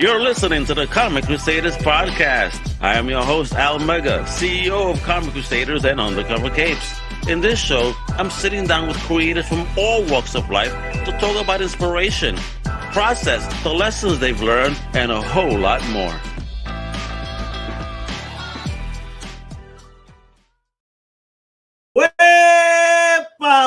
You're listening to the Comic Crusaders podcast. I am your host, Al Mega, CEO of Comic Crusaders and Undercover Capes. In this show, I'm sitting down with creators from all walks of life to talk about inspiration, process, the lessons they've learned, and a whole lot more.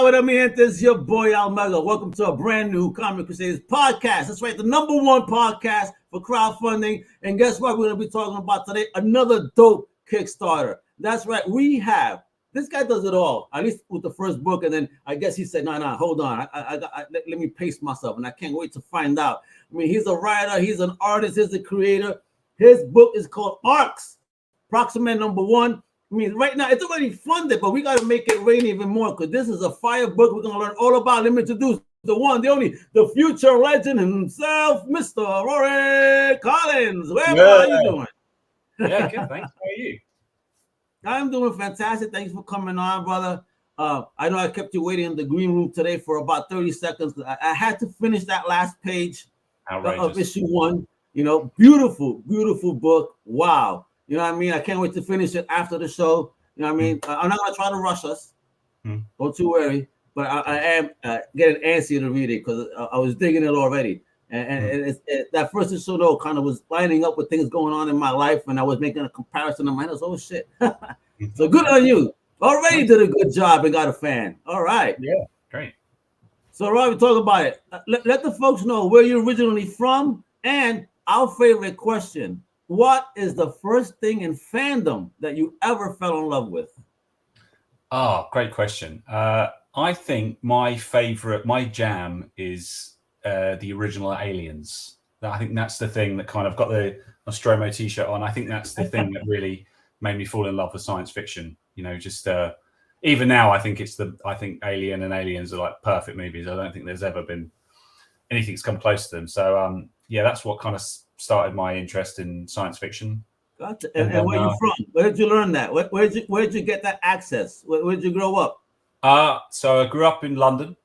What I mean, this is your boy Al Mega. Welcome to a brand new Comic Crusaders podcast. That's right, the number one podcast for crowdfunding. And guess what? We're going to be talking about today another dope Kickstarter. That's right, we have. This guy does it all, at least with the first book. And then I guess he said, no, hold on. Let me pace myself. And I can't wait to find out. I mean, he's a writer. He's an artist. He's a creator. His book is called Arcs, Approximate number 1. I mean, right now, it's already funded, but we got to make it rain even more because this is a fire book. We're going to learn all about. Let me introduce the one, the only, the future legend himself, Mr. Rory Collins. How are you doing? Yeah, good. Thanks. How are you? I'm doing fantastic. Thanks for coming on, brother. I know I kept you waiting in the green room today for about 30 seconds. I had to finish that last page of issue 1. You know, beautiful, beautiful book. Wow. You know what I mean? I can't wait to finish it after the show. You know what I mean? I'm not going to try to rush us. Don't you worry. But I am getting antsy to read it because I was digging it already. And that first issue, though, kind of was lining up with things going on in my life. And I was making a comparison in my head. I was, oh, shit. So good on you. Already did a good job and got a fan. All right. Yeah, great. So, Robbie, talk about it. Let the folks know where you're originally from and our favorite question. What is the first thing in fandom that you ever fell in love with? Oh, great question. I think my jam is the original Aliens. I think that's the thing that kind of got the Nostromo t-shirt on. I think that's the thing that really made me fall in love with science fiction. You know, just even now, I think Alien and Aliens are like perfect movies. I don't think there's ever been anything that's come close to them. So yeah, that's what kind of started my interest in science fiction. Gotcha. And where are you from? Where did you learn that? Where did you get that access? Where did you grow up? So I grew up in London.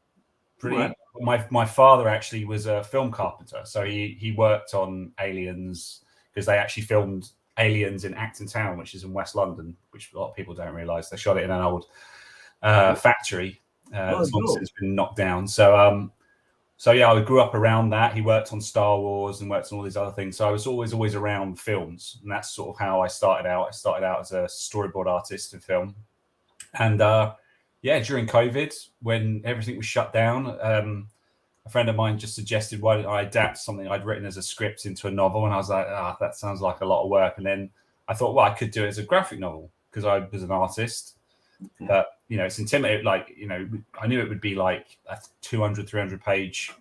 Right. My father actually was a film carpenter, so he worked on Aliens because they actually filmed Aliens in Acton Town, which is in West London, which a lot of people don't realise. They shot it in an old factory as long as it's been knocked down. So yeah, I grew up around that. He worked on Star Wars and worked on all these other things. So I was always around films, and that's sort of how I started out. I started out as a storyboard artist in film, and yeah, during COVID, when everything was shut down, a friend of mine just suggested why don't I adapt something I'd written as a script into a novel, and I was like, that sounds like a lot of work. And then I thought, well, I could do it as a graphic novel because I was an artist. But you know, it's intimidating. Like, you know, I knew it would be like a 200-300 page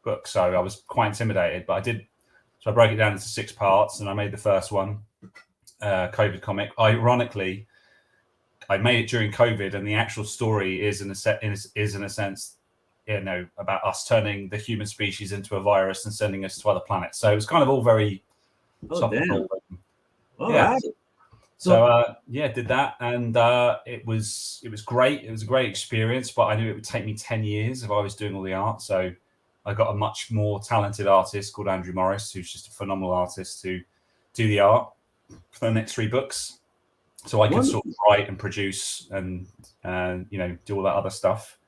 book, so I was quite intimidated. But I did, so I broke it down into 6 parts, and I made the first one, COVID comic. Ironically, I made it during COVID, and the actual story is in a sense, you know, about us turning the human species into a virus and sending us to other planets. So it was kind of all very topical. Yeah. Right. So yeah, did that, and it was great. It was a great experience, but I knew it would take me 10 years if I was doing all the art. So I got a much more talented artist called Andrew Morris, who's just a phenomenal artist, to do the art for the next 3 books. So I could sort of write and produce and you know, do all that other stuff,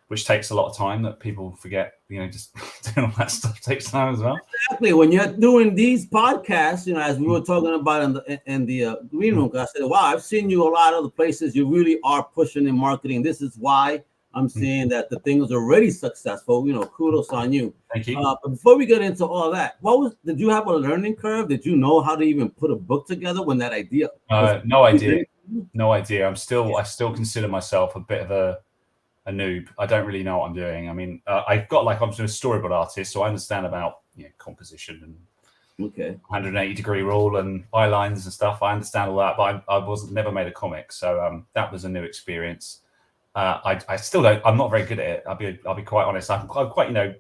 which takes a lot of time that people forget. You know, just doing all that stuff takes time as well. Exactly. When you're doing these podcasts, you know, as we were talking about in the green room, I said, wow, I've seen you a lot of other places. You really are pushing in marketing. This is why I'm seeing that the thing is already successful. You know, kudos on you. Thank you. But before we get into all that, did you have a learning curve? Did you know how to even put a book together when that idea? No idea. No idea. I still consider myself a bit of a noob. I don't really know what I'm doing. I mean, I'm doing a storyboard artist, so I understand about, you know, composition and 180-degree rule and eye lines and stuff. I understand all that, but I never made a comic, so that was a new experience. I still don't. I'm not very good at it. I'll be quite honest. I'm quite, you know,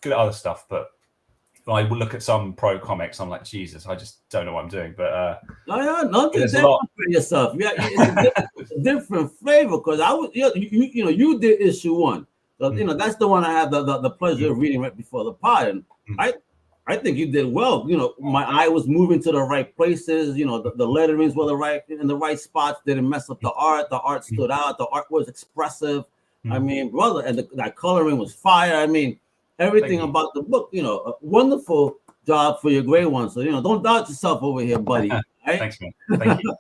good at other stuff, but when I look at some pro comics, I'm like, Jesus, I just don't know what I'm doing. But not just for yourself. Yeah, it's a different flavor because you did issue 1. So, you know, that's the one I had the pleasure of reading right before the pod. And I I think you did well. You know, my eye was moving to the right places. You know, the letterings were in the right spots. Didn't mess up the art. The art stood out. The art was expressive. I mean, brother, and that coloring was fire. I mean, everything about the book. You know, a wonderful job for your grade one. So, you know, don't doubt yourself over here, buddy. Right? Thanks, man. Thank you.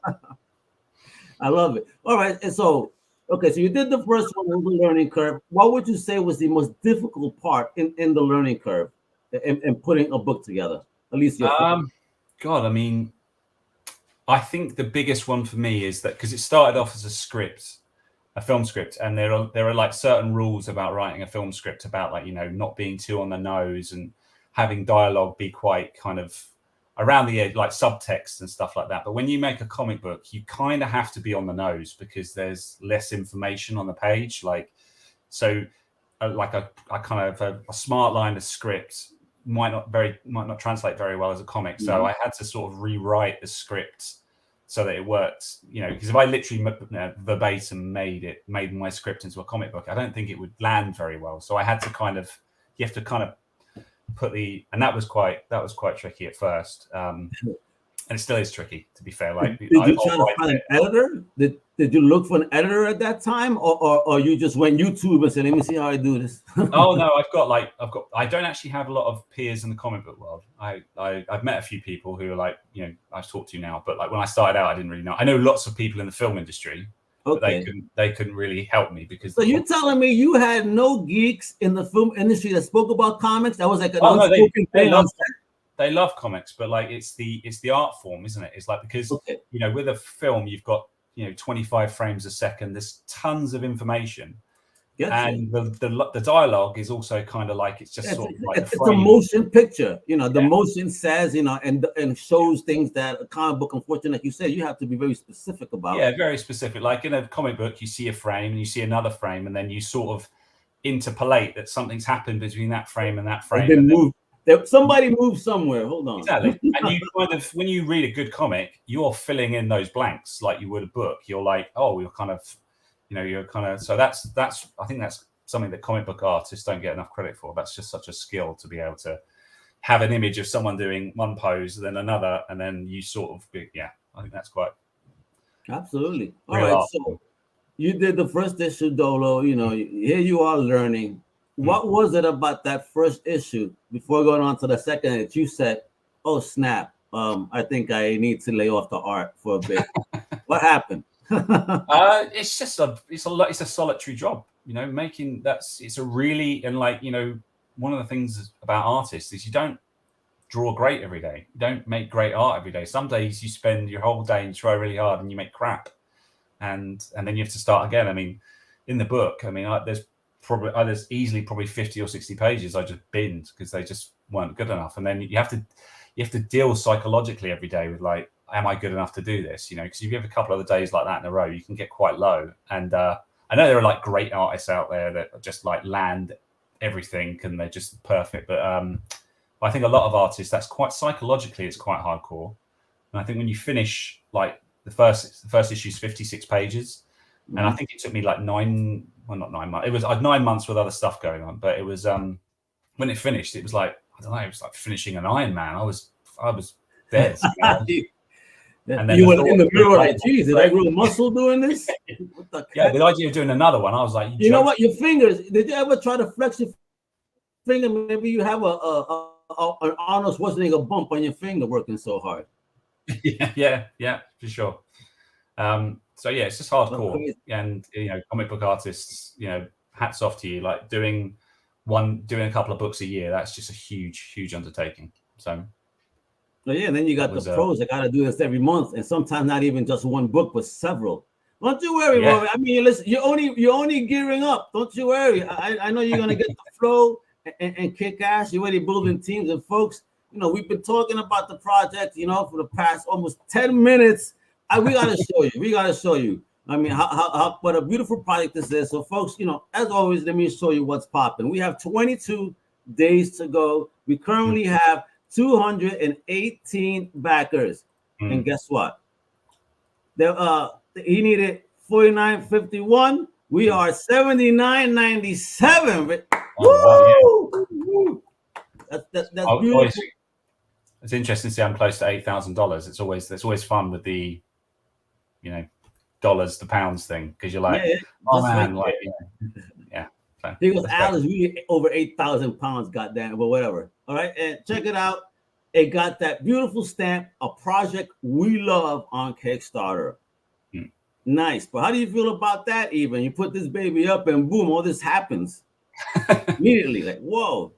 I love it. All right, and so. Okay, so you did the first one on the learning curve. What would you say was the most difficult part in the learning curve in putting a book together? At least your God, I mean, I think the biggest one for me is that because it started off as a script, a film script, and there are like certain rules about writing a film script about like, you know, not being too on the nose and having dialogue be quite kind of around the edge, like subtext and stuff like that. But when you make a comic book, you kind of have to be on the nose because there's less information on the page. Like, so like a kind of a smart line of script might not translate very well as a comic. So I had to sort of rewrite the script so that it worked, you know, because if I literally verbatim made my script into a comic book, I don't think it would land very well. So I had to you have to kind of and that was quite tricky at first, and it still is tricky, to be fair. Like, did you try to find an editor? Did you look for an editor at that time, or you just went YouTube and said, "Let me see how I do this"? Oh no, I don't actually have a lot of peers in the comic book world. I've met a few people who are like, you know, I talk to now, but like when I started out, I didn't really know. I know lots of people in the film industry. Okay. But they couldn't really help me because. So you're telling me you had no geeks in the film industry that spoke about comics? That was like an unspoken thing. They love comics, but like it's the art form, isn't it? It's like because you know, with a film you've got, you know, 25 frames a second. There's tons of information, and the dialogue is also kind of like it's just sort of like it's a motion picture. You know, the motion says, you know, and shows things that a comic book, unfortunately, like you said, you have to be very specific about. Yeah, very specific. Like in a comic book, you see a frame and you see another frame, and then you sort of interpolate that something's happened between that frame and that frame. Somebody moved somewhere. Hold on. Exactly. And you kind of, when you read a good comic, you're filling in those blanks like you would a book. You're like, oh, you're kind of, you know, you're kind of. So that's. I think that's something that comic book artists don't get enough credit for. That's just such a skill to be able to have an image of someone doing one pose, then another, and then you sort of. I think that's quite. Absolutely. All right. So you did the first issue, Dolo. You know, here you are learning. What was it about that first issue before going on to the second that you said, "Oh snap! I think I need to lay off the art for a bit." What happened? It's just it's a solitary job, you know. It's a really, and like, you know, one of the things about artists is you don't draw great every day. You don't make great art every day. Some days you spend your whole day and try really hard and you make crap, and then you have to start again. I mean, in the book, I mean, there's easily probably 50 or 60 pages I just binned because they just weren't good enough. And then you have to deal psychologically every day with like, am I good enough to do this? You know, because if you have a couple of the days like that in a row, you can get quite low. And I know there are like great artists out there that just like land everything and they're just perfect. But I think a lot of artists, that's quite psychologically, it's quite hardcore. And I think when you finish like the first issue is 56 pages. And I think it took me like not 9 months. It was 9 months with other stuff going on. But it was when it finished, it was like, I don't know, it was like finishing an Iron Man. I was dead. You know? And then you were in the mirror like, geez, did I grow muscle doing this? The idea of doing another one, I was like, you know what? Your fingers, did you ever try to flex your finger? Maybe you have an Arnold Schwarzenegger bump on your finger working so hard. Yeah, for sure. So yeah, it's just hardcore, and you know, comic book artists, you know, hats off to you. Like doing a couple of books a year, that's just a huge undertaking. So, and then you got the pros that got to do this every month, and sometimes not even just one book, but several. Don't you worry, Rory. I mean, listen, you're only gearing up. Don't you worry. I know you're gonna get the flow and kick ass. You're already building teams, and folks, you know, we've been talking about the project, you know, for the past almost 10 minutes. We gotta show you. I mean, how what a beautiful project this is. So, folks, you know, as always, let me show you what's popping. We have 22 days to go. We currently have 218 backers, and guess what? He needed 49.51. We are 79.97. Woo! That's beautiful. It's interesting to see I'm close to $8,000. It's always fun with the, dollars to pounds thing, because you're like, oh man, like, yeah. So, he goes, Alice, we over 8,000 pounds, goddamn, but whatever. All right, and check it out. It got that beautiful stamp, a project we love on Kickstarter. Nice. But how do you feel about that? Even you put this baby up and boom, all this happens immediately. Like, whoa.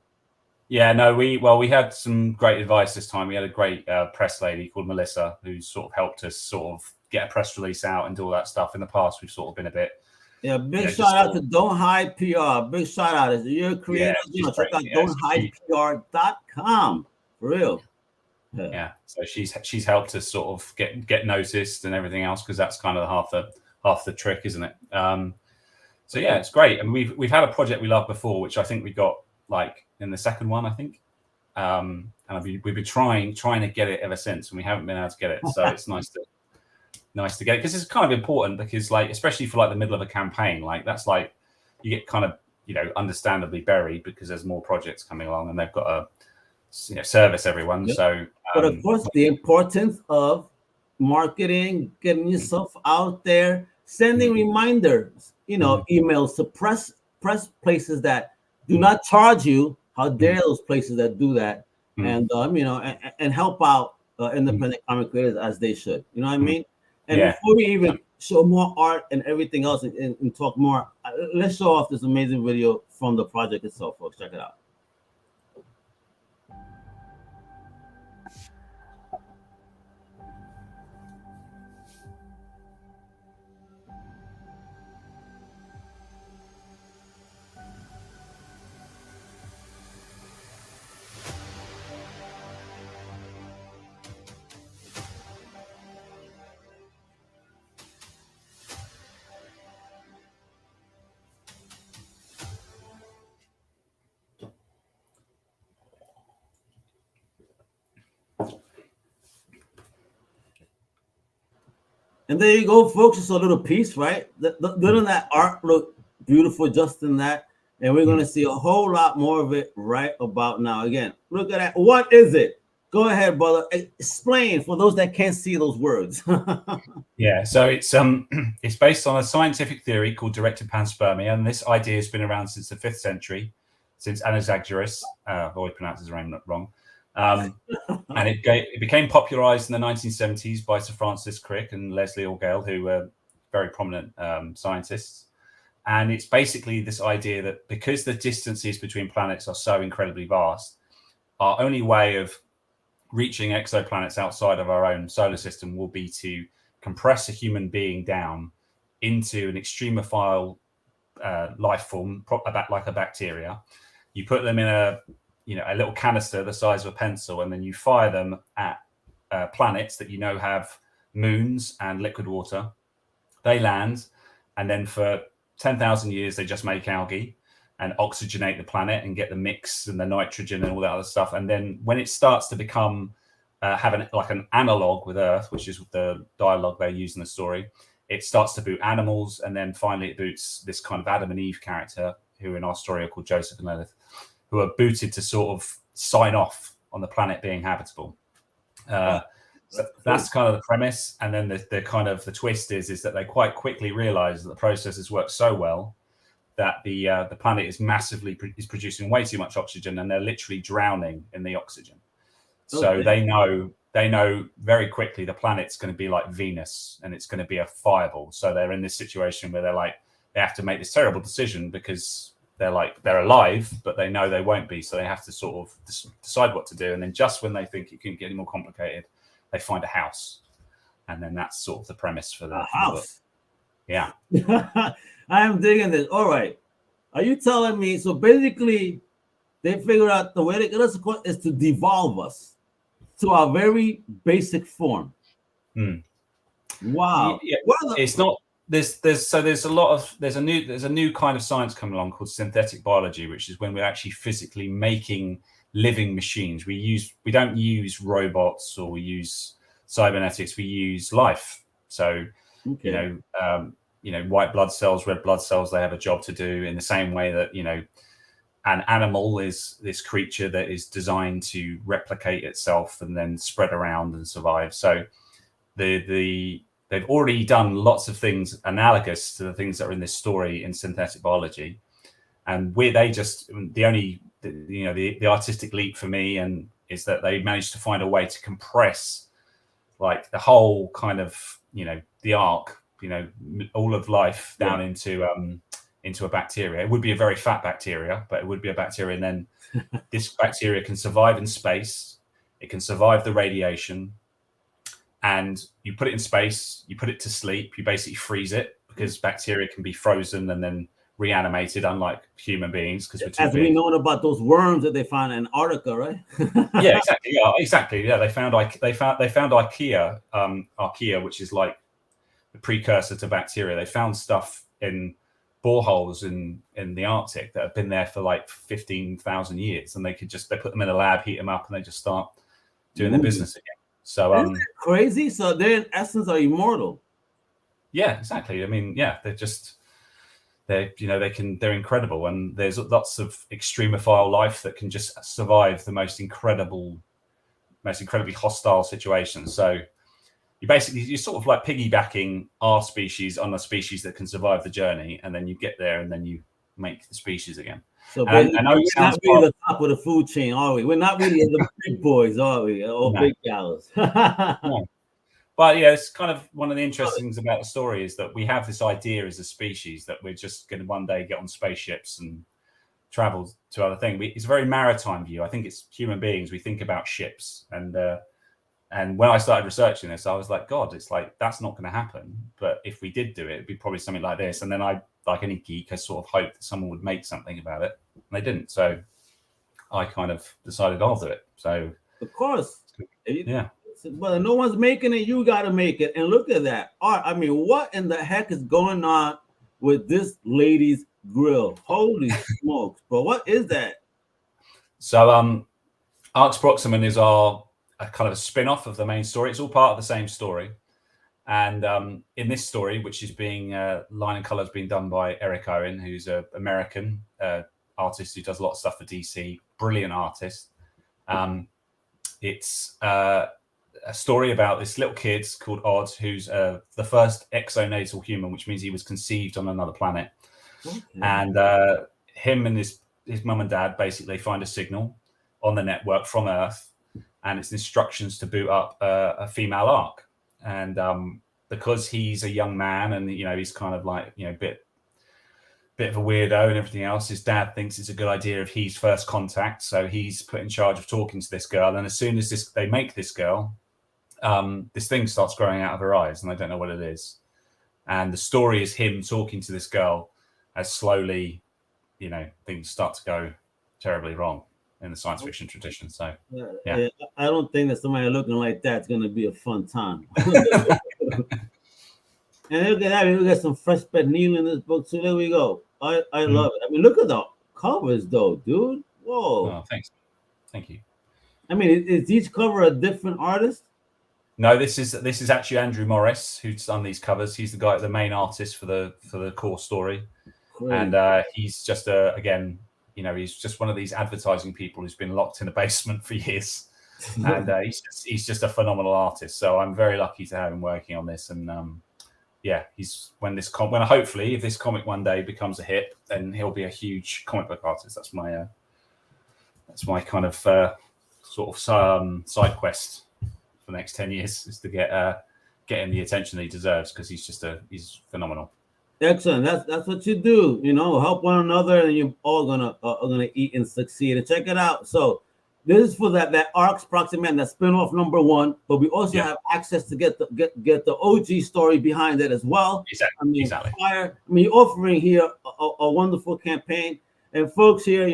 Yeah, no, we had some great advice this time. We had a great press lady called Melissa who sort of helped us sort of get a press release out and do all that stuff. In the past, we've sort of been a bit. Yeah, big shout out to Don't Hide PR. Big shout out. If you're a creator, check out don'thidepr.com. For real. Yeah. So she's helped us sort of get noticed and everything else, because that's kind of half the trick, isn't it? So yeah, it's great. And we've had a project we loved before, which I think we got like in the second one, I think. And we've been trying to get it ever since, and we haven't been able to get it. So it's nice to get it, because it's kind of important, because like, especially for like the middle of a campaign, like that's like you get kind of understandably buried because there's more projects coming along and they've got to service everyone. Yep. So but of course the importance of marketing, getting yourself out there, sending reminders, emails to press places that do not charge you. How dare those places that do that? And and help out independent comic creators as they should. You know what I mean? And before we even show more art and everything else and talk more, let's show off this amazing video from the project itself, folks. Check it out. And there you go, folks. It's a little piece, right? Doesn't that art look beautiful just in that? And we're going to see a whole lot more of it right about now. Again, look at that. What is it? Go ahead, brother. Explain for those that can't see those words. Yeah, so it's based on a scientific theory called directed panspermia, and this idea has been around since the 5th century, since Anaxagoras. I've always pronounced his name wrong. And it became popularized in the 1970s by Sir Francis Crick and Leslie Orgel, who were very prominent scientists. And it's basically this idea that because the distances between planets are so incredibly vast, our only way of reaching exoplanets outside of our own solar system will be to compress a human being down into an extremophile life form, like a bacteria. You put them in a little canister the size of a pencil, and then you fire them at planets that have moons and liquid water. They land, and then for 10,000 years they just make algae and oxygenate the planet and get the mix and the nitrogen and all that other stuff. And then when it starts to become have an analog with Earth, which is the dialogue they use in the story, it starts to boot animals, and then finally it boots this kind of Adam and Eve character, who in our story are called Joseph and Lilith, who are booted to sort of sign off on the planet being habitable. So that's kind of the premise. And then the kind of the twist is that they quite quickly realize that the processes work so well that the planet is producing way too much oxygen, and they're literally drowning in the oxygen. So they know very quickly the planet's going to be like Venus, and it's going to be a fireball. So they're in this situation where they have to make this terrible decision, because they're alive, but they know they won't be. So they have to sort of decide what to do. And then just when they think it couldn't get any more complicated, they find a house. And then that's sort of the premise for the house. Yeah. I am digging this. All right. Are you telling me, so basically they figured out the way to get us is to devolve us to our very basic form. Wow. Yeah, it's not. There's a new kind of science coming along called synthetic biology, which is when we're actually physically making living machines. We don't use robots or we use cybernetics. We use life. So white blood cells, red blood cells, they have a job to do in the same way that an animal is this creature that is designed to replicate itself and then spread around and survive. So they've already done lots of things analogous to the things that are in this story in synthetic biology, and the artistic leap for me and is that they managed to find a way to compress like the whole kind of the arc, all of life down into a bacteria. It would be a very fat bacteria, but it would be a bacteria, and then this bacteria can survive in space. It can survive the radiation. And you put it in space, you put it to sleep, you basically freeze it, because bacteria can be frozen and then reanimated, unlike human beings, because we're too As big. we know about those worms that they found in Antarctica, right? Yeah, exactly. Yeah, they found archaea, which is like the precursor to bacteria. They found stuff in boreholes in the Arctic that have been there for like 15,000 years, and they put them in a lab, heat them up, and they just start doing their business again. So isn't that crazy? So they in essence are immortal. Yeah, exactly. I mean, yeah, they're incredible, and there's lots of extremophile life that can just survive the most incredibly hostile situations. So you're sort of like piggybacking our species on a species that can survive the journey, and then you get there and then you make the species again. So we're not really the top of the food chain, are we? We're not really the big boys, are we? Or big gals. No. But yeah, it's kind of one of the interesting things about the story is that we have this idea as a species that we're just going to one day get on spaceships and travel to other things. It's a very maritime view. I think it's human beings. We think about ships, and when I started researching this, I was like, God, it's like that's not going to happen. But if we did do it, it'd be probably something like this. And then I, like any geek, I sort of hoped that someone would make something about it, and they didn't. So I kind of decided I'll do it. So of course, yeah. But no one's making it. You got to make it. And look at that art. I mean, what in the heck is going on with this lady's grill? Holy smokes! But what is that? So, Arx Proximum is a kind of a spin-off of the main story. It's all part of the same story. And in this story, which is being line and colors being done by Eric Owen, who's an American artist who does a lot of stuff for DC, brilliant artist. It's a story about this little kid called Odd, who's the first exonatal human, which means he was conceived on another planet. Okay. And him and his mum and dad basically find a signal on the network from Earth, and it's instructions to boot up a female Ark. And because he's a young man and he's kind of like bit of a weirdo and everything else, his dad thinks it's a good idea if he's first contact, so he's put in charge of talking to this girl. And as soon as they make this girl, this thing starts growing out of her eyes, and I don't know what it is. And the story is him talking to this girl as slowly, things start to go terribly wrong in the science fiction tradition. So, yeah. I don't think that somebody looking like that's going to be a fun time. And look at that. We got some fresh bed Neil in this book, so there we go. I love it. I mean, look at the covers, though, dude. Whoa. Oh, thanks. Thank you. I mean, is each cover a different artist? No, this is actually Andrew Morris who's done these covers. He's the main artist for the core story. Great. And he's just he's just one of these advertising people who's been locked in a basement for years. And he's just a phenomenal artist. So I'm very lucky to have him working on this. And when hopefully if this comic one day becomes a hit, then he'll be a huge comic book artist. That's my kind of sort of side quest for the next 10 years, is to get him the attention he deserves, because he's phenomenal. Excellent. That's what you do. Help one another, and you're all gonna eat and succeed. And check it out. So this is for that Arx Proximum, that spin-off #1, but we also have access to get the OG story behind it as well. Exactly. You're offering here a wonderful campaign, and folks here,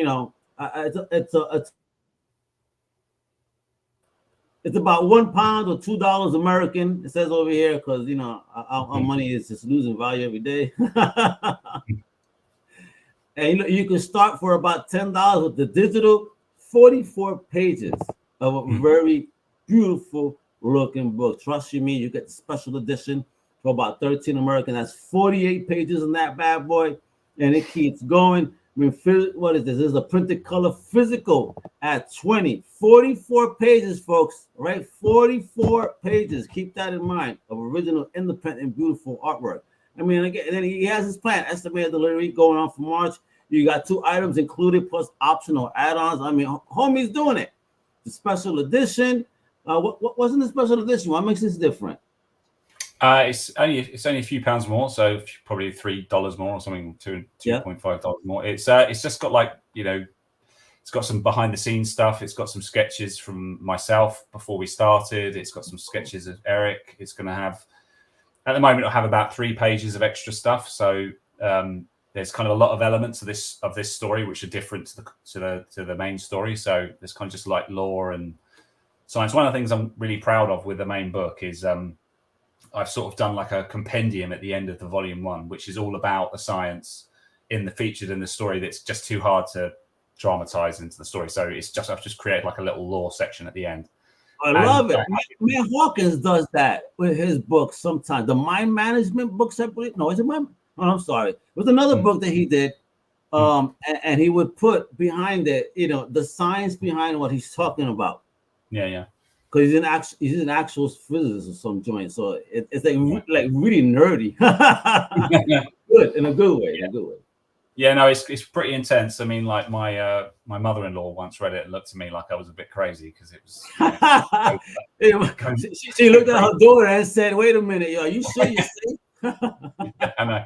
it's about £1 or $2 American. It says over here, because our money is just losing value every day. And you can start for about $10 with the digital 44 pages of a very beautiful looking book. Trust me, you get the special edition for about $13 American. That's 48 pages in that bad boy, and it keeps going. mean, what is this? This is a printed color physical at 44 pages, folks, right? 44 pages. Keep that in mind, of original, independent, beautiful artwork. I mean, again, and then he has his plan, estimated delivery going on for March. You got 2 items included plus optional add-ons. I mean, homie's doing it. The special edition. What wasn't the special edition? What makes this different? It's only a few pounds more, so probably $3 more or something, $2.5 more. It's just got, like, you know, it's got some behind the scenes stuff. It's got some sketches from myself before we started. It's got some sketches of Eric. It's going to have, at the moment, it'll have about 3 pages of extra stuff. So there's kind of a lot of elements of this story which are different to the main story. So there's kind of just like lore and science. One of the things I'm really proud of with the main book is I've sort of done like a compendium at the end of the volume 1, which is all about the science featured in the story that's just too hard to dramatize into the story. So I've just created like a little lore section at the end. I love it. Man, Hawkins does that with his books sometimes. The mind management books, I believe. No, is it my? Oh, I'm sorry. It was another book that he did. And he would put behind it, you know, the science behind what he's talking about. Yeah. Because he's an actual physicist or some joint, so it's like really nerdy. Good in a good way. Yeah, no, it's pretty intense. I mean, like my mother-in-law once read it and looked at me like I was a bit crazy because it was. She looked at her daughter and said, "Wait a minute, are you sure you're safe?" Yeah, I know.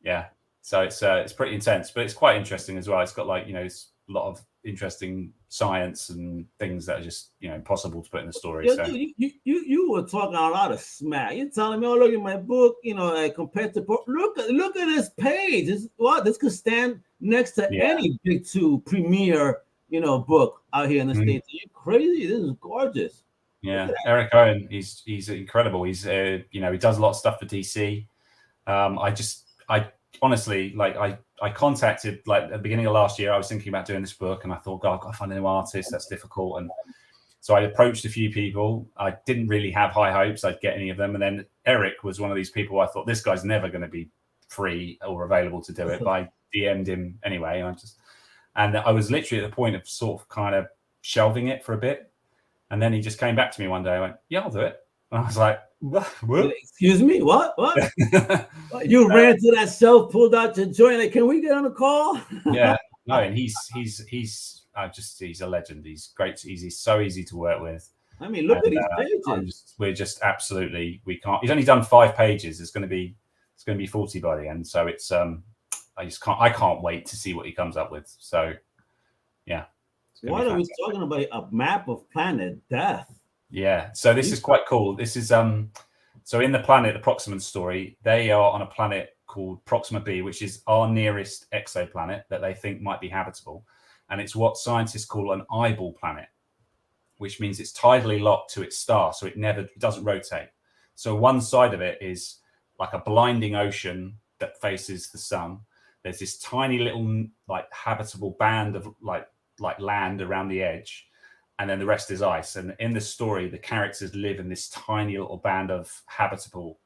Yeah, so it's pretty intense, but it's quite interesting as well. It's got, like, you know, it's a lot of interesting science and things that are just, you know, impossible to put in the story. So you were talking a lot of smack. You're telling me, oh, look at my book, you know, like, compared to look at this page. This could stand next to any big 2 premier, you know, book out here in the States. Are you crazy? This is gorgeous. Yeah, Eric Owen, he's incredible. He's you know, he does a lot of stuff for DC. I honestly, like, I contacted, like, at the beginning of last year, I was thinking about doing this book, and I thought, God, I've got to find a new artist. That's difficult. And so I approached a few people. I didn't really have high hopes I'd get any of them. And then Eric was one of these people I thought, this guy's never going to be free or available to do it. But I DM'd him anyway. And I was literally at the point of sort of kind of shelving it for a bit. And then he just came back to me one day. I went, yeah, I'll do it. And I was like, what? Excuse me, what? You ran to that shelf, pulled out your joint. Like, can we get on a call? Yeah, no, and he's a legend. He's great. He's so easy to work with. I mean, look at these pages. We're just absolutely, we can't. He's only done 5 pages. It's going to be 40 by the end. So it's I can't wait to see what he comes up with. So yeah. What are we talking about? A map of planet Death. Yeah, so this is quite cool. This is so in the planet, the Proxima story, they are on a planet called Proxima b, which is our nearest exoplanet that they think might be habitable, and it's what scientists call an eyeball planet, which means it's tidally locked to its star, so it doesn't rotate. So one side of it is like a blinding ocean that faces the sun. There's this tiny little, like, habitable band of like land around the edge. And then the rest is ice. And in the story, the characters live in this tiny little band of habitable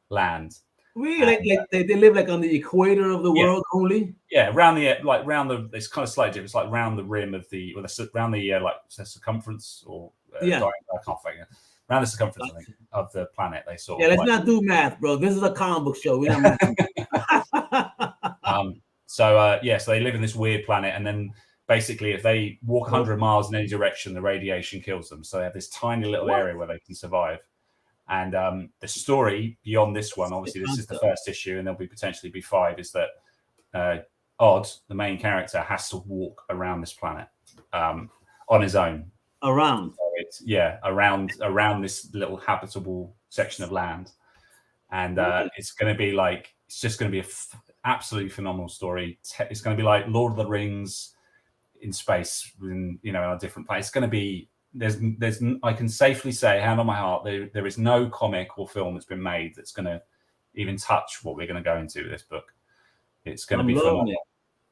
land. Really, they live like on the equator of the world only. Yeah, around it's kind of slightly different. It's like around the rim of around the circumference or I can't figure around the circumference, I think, of the planet. They sort of. Yeah, let's not do math, bro. This is a comic book show. We're not. So they live in this weird planet, and then, basically, if they walk 100 miles in any direction, the radiation kills them. So they have this tiny little area where they can survive. And the story beyond this one, obviously, this is the first issue, and there'll potentially be 5, is that Odd, the main character, has to walk around this planet on his own. Around? So around this little habitable section of land. And it's going to be like, it's just going to be an absolutely phenomenal story. It's going to be like Lord of the Rings in space, in a different place. It's going to be, there's I can safely say, hand on my heart, there is no comic or film that's been made that's going to even touch what we're going to go into with this book. It's going to be phenomenal.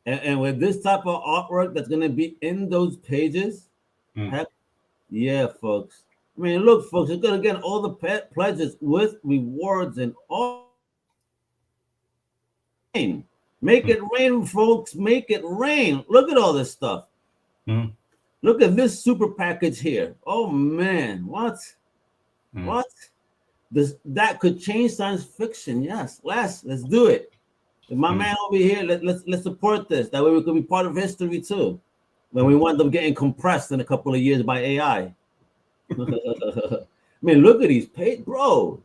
And with this type of artwork that's going to be in those pages, heck yeah, folks. I mean, look, folks, you're going to get all the pledges with rewards and all. Make it rain, folks. Make it rain. Look at all this stuff. Look at this super package here. Oh man, what? What? That could change science fiction. Yes, let's do it. If my man over here, let's support this. That way we can be part of history too. When we want them getting compressed in a couple of years by AI. I mean, look at these pages, bro.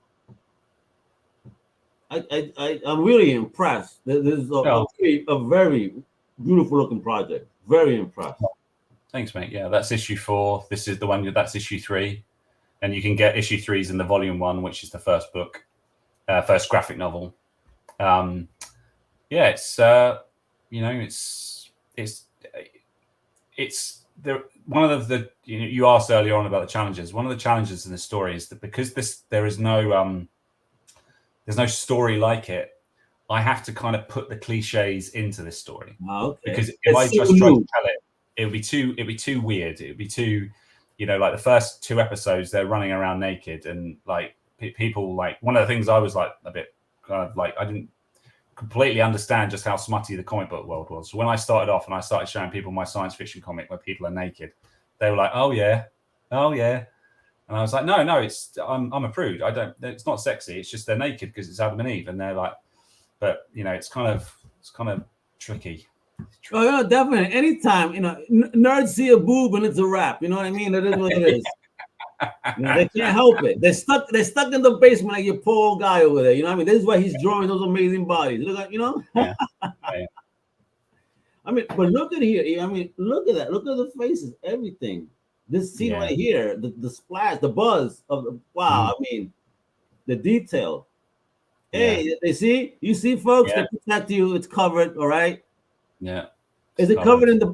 I'm really impressed. This is a very beautiful looking project. Very impressed. Thanks, mate. Yeah, that's issue 4. This is the one that's issue 3. And you can get issue 3s in the volume 1, which is the first book, first graphic novel. Yeah, it's it's the one of the you asked earlier on about the challenges. One of the challenges in this story is that because there's no story like it, I have to kind of put the cliches into this story. Because if I just try to tell it, it would be too weird. It would be too, like the first 2 episodes, they're running around naked and like people like one of the things I was like a bit kind of like I didn't completely understand just how smutty the comic book world was. So when I started off and I started showing people my science fiction comic where people are naked, they were like, oh yeah. And I was like, no, I'm a prude. It's not sexy. It's just they're naked because it's Adam and Eve. And they're like, but it's kind of tricky. Oh yeah, definitely. Anytime, nerds see a boob and it's a wrap. You know what I mean? That is what it is. They can't help it. They're stuck in the basement like your poor old guy over there. You know what I mean? This is why he's drawing those amazing bodies. Look at, Yeah. I mean, but look at here. I mean, look at that. Look at the faces, everything. This scene right here, the splash, the buzz of the wow. I mean, the detail. Hey, you see, folks, they protect you. It's covered, all right. Yeah. Is it covered in the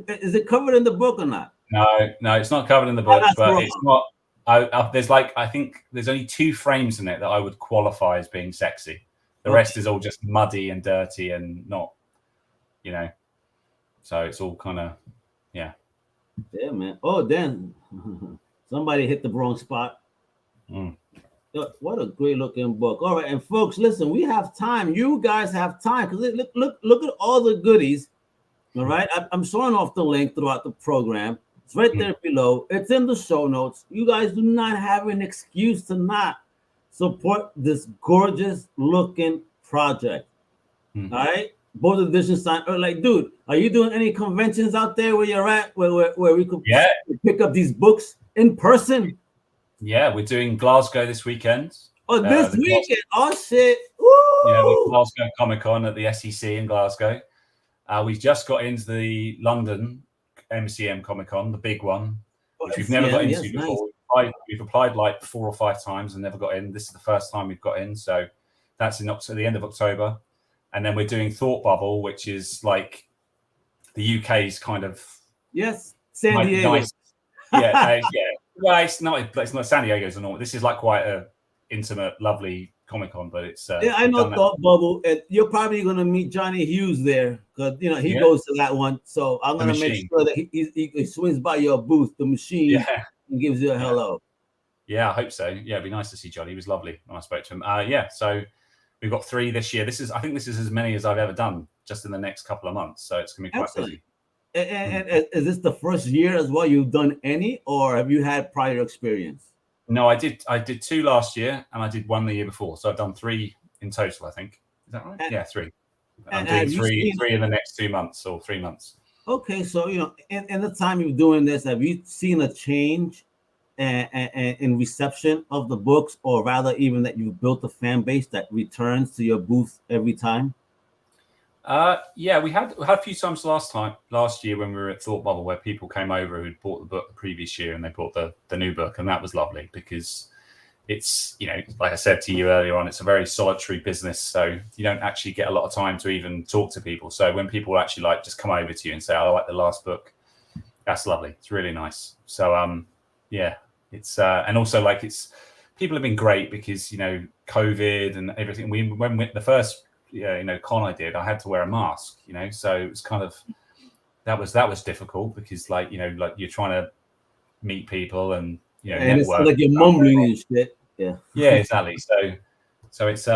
book or not? No, it's not covered in the book, but wrong. It's not. I think there's only 2 frames in it that I would qualify as being sexy. The rest is all just muddy and dirty and not, so it's all kind of, yeah. Yeah, man. Oh, then somebody hit the wrong spot. What a great looking book. All right, and folks, listen, we have time. You guys have time because look at all the goodies. All right, I'm showing off the link throughout the program. It's right there below. It's in the show notes. You guys do not have an excuse to not support this gorgeous looking project. All right, both editions signed. Like, dude, are you doing any conventions out there where you're at, where we could pick up these books in person? Yeah, we're doing Glasgow this weekend. Oh, this weekend? Oh shit! Woo! Yeah, the Glasgow Comic Con at the SEC in Glasgow. We just got into the London MCM Comic Con, the big one, which we've never got into before. Nice. We've applied like 4 or 5 times and never got in. This is the first time we've got in, so that's at the end of October. And then we're doing Thought Bubble, which is like the UK's kind of San Diego. Nice, yeah. Well, it's not San Diego's normal. This is like quite a intimate, lovely Comic Con, but it's I know Thought Bubble, and you're probably gonna meet Johnny Hughes there because he goes to that one. So I'm gonna make sure that he swings by your booth, the machine, and gives you a hello. Yeah, I hope so. Yeah, it'd be nice to see Johnny. He was lovely when I spoke to him. So we've got 3 this year. I think this is as many as I've ever done just in the next couple of months. So it's gonna be quite busy. And is this the first year as well you've done any, or have you had prior experience? No, I did 2 last year, and I did 1 the year before. So I've done 3 in total, I think. Is that right? 3. I'm doing 3 in the next 2 months or 3 months. Okay, so in the time you're doing this, have you seen a change in reception of the books, or rather, even that you've built a fan base that returns to your booth every time? Yeah, we had a few times last year when we were at Thought Bubble where people came over who'd bought the book the previous year and they bought the new book, and that was lovely because it's like I said to you earlier on, it's a very solitary business, so you don't actually get a lot of time to even talk to people. So when people actually like just come over to you and say, I like the last book, that's lovely. It's really nice. So it's and also like people have been great because COVID and everything. When the first con I did, I had to wear a mask, so it was kind of that was difficult because like you're trying to meet people and and network. It's like you're mumbling and shit. Yeah, exactly. So it's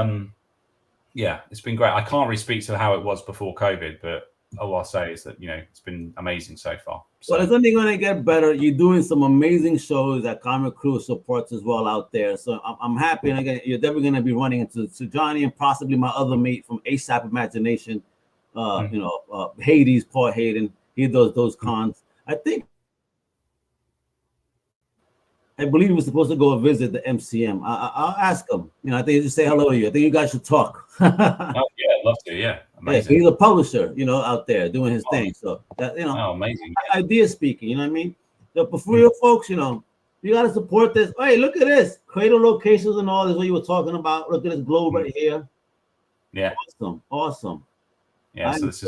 Yeah, it's been great. I can't really speak to how it was before COVID, but all I'll say is that it's been amazing so far. So, Well, it's only going to get better. You're doing some amazing shows that Comic Crew supports as well out there. So I'm happy. And again, you're definitely going to be running into Johnny and possibly my other mate from ASAP Imagination, Hades, Paul Hayden. He does those cons. I believe he was supposed to go visit the MCM. I'll ask him. I think he just say hello to you. I think you guys should talk. oh yeah, I'd love to. Yeah, amazing. Yeah, he's a publisher, out there doing his thing. So that oh, amazing. idea speaking. You know what I mean? So for real folks, you got to support this. Hey, look at this cradle locations and all this. What you were talking about? Look at this globe right here. Yeah, awesome. Yeah, so this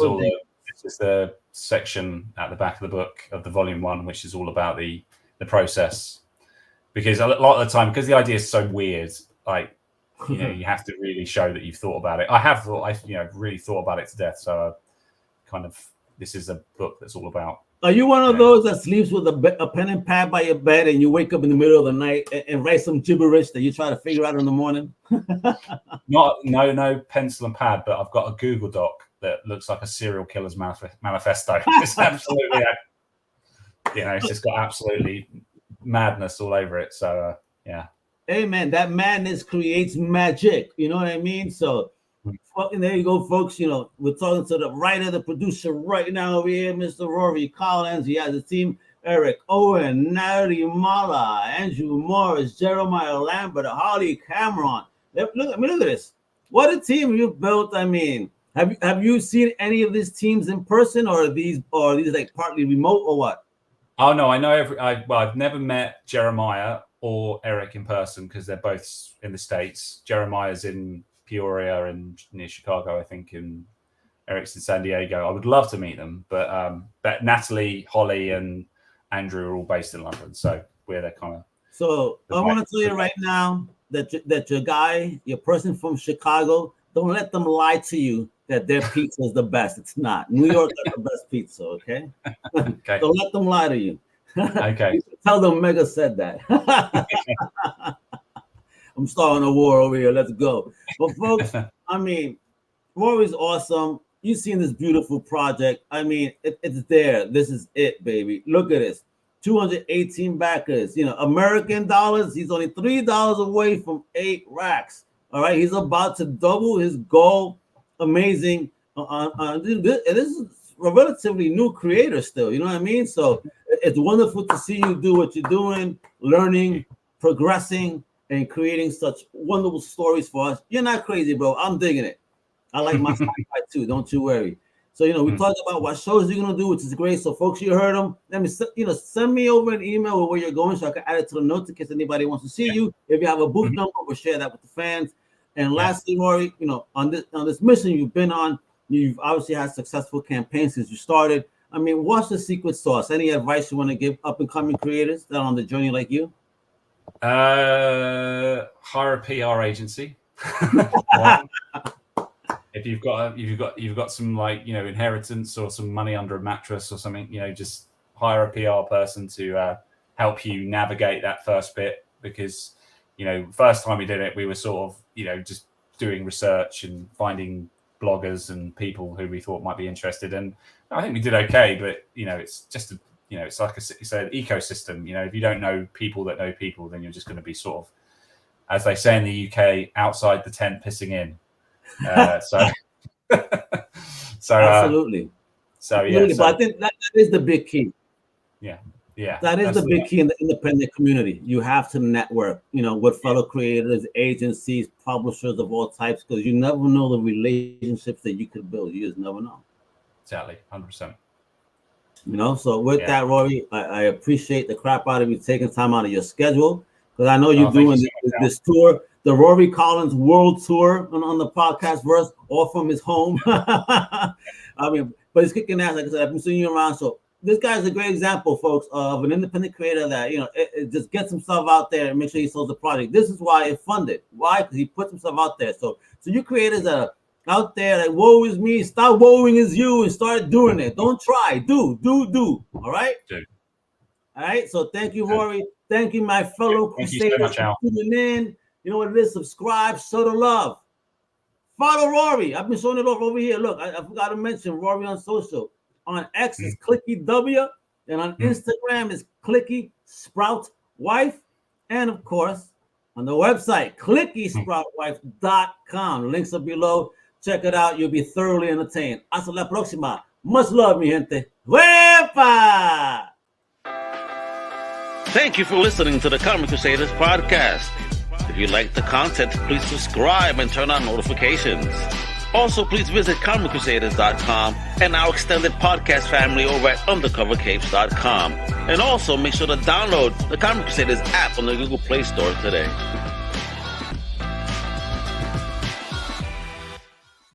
is the section at the back of the book of the volume 1, which is all about the process. Because a lot of the time, because the idea is so weird, like you have to really show that you've thought about it. I've really thought about it to death. So this is a book that's all about. Are you one of those that sleeps with a pen and pad by your bed and you wake up in the middle of the night and write some gibberish that you try to figure out in the morning? No pencil and pad, but I've got a Google Doc that looks like a serial killer's manifesto. It's absolutely, it's just got absolutely madness all over it. So yeah. Hey man, that madness creates magic. You know what I mean? So there you go, folks. We're talking to the writer, the producer right now over here, Mr. Rory Collins. He has a team: Eric Owen, Nari Mala, Andrew Morris, Jeremiah Lambert, Holly Cameron. Look at this. What a team you've built. I mean, have you seen any of these teams in person, or are these like partly remote, or what? Oh no, I know I've never met Jeremiah or Eric in person because they're both in the States. Jeremiah's in Peoria and near Chicago, I think, and Eric's in San Diego. I would love to meet them, but Natalie, Holly, and Andrew are all based in London, so we're there kind of. So I want to tell you right now that your person from Chicago, don't let them lie to you that their pizza is the best. It's not. New York got the best pizza, okay? Okay. Don't let them lie to you. Okay. Tell them Mega said that. I'm starting a war over here. Let's go. But folks, I mean, Rory's awesome. You've seen this beautiful project. I mean, it's there. This is it, baby. Look at this. 218 backers. American dollars. He's only $3 away from 8 racks. All right. He's about to double his goal. Amazing. This is a relatively new creator still. You know what I mean? So it's wonderful to see you do what you're doing, learning, progressing, and creating such wonderful stories for us. You're not crazy, bro. I'm digging it. I like my sci-fi too. Don't you worry. So, we talked about what shows you're going to do, which is great. So, folks, you heard them. Let me, send me over an email with where you're going so I can add it to the notes in case anybody wants to see you. If you have a booth number, we'll share that with the fans. And lastly, Rory, on this mission you've been on, you've obviously had successful campaigns since you started. I mean, what's the secret sauce? Any advice you want to give up-and-coming creators that are on the journey like you? Hire a PR agency. If you've got some inheritance or some money under a mattress or something, just hire a PR person to help you navigate that first bit. Because first time we did it, we were sort of just doing research and finding bloggers and people who we thought might be interested. And I think we did okay, but it's just it's like it's an ecosystem. If you don't know people that know people, then you're just going to be sort of, as they say in the UK, outside the tent pissing in. Absolutely. Yeah. But I think that is the big key. Yeah. That is the big key in the independent community. You have to network, with fellow creators, agencies, publishers of all types, because you never know the relationships that you could build. You just never know. Exactly, 100%. So with that, Rory, I appreciate the crap out of you taking time out of your schedule, because I know you're doing this tour, the Rory Collins World Tour on the podcast verse, all from his home. I mean, but he's kicking ass. Like I said, I've been seeing you around. So this guy is a great example, folks, of an independent creator that, it just gets himself out there and make sure he sells the project. This is why it funded. Why? Because he puts himself out there. So you creators that are out there like, woe is me, stop woeing is you and start doing it. Don't try. Do. All right? Dude. All right. So thank you, Rory. Thank you, my fellow Crusaders, for tuning in. You know what it is? Subscribe, show the love. Follow Rory. I've been showing it over here. Look, I forgot to mention Rory on social. On X is Clicky W, and on Instagram is Clicky Sprout Wife, and of course on the website clickysproutwife.com. Links are below. Check it out. You'll be thoroughly entertained. Hasta la próxima. Much love, mi gente. Wepa! Thank you for listening to the Comic Crusaders podcast. If you like the content, please subscribe and turn on notifications. Also, please visit comiccrusaders.shop and our extended podcast family over at undercovercapes.com. And also, make sure to download the Comic Crusaders app on the Google Play Store today.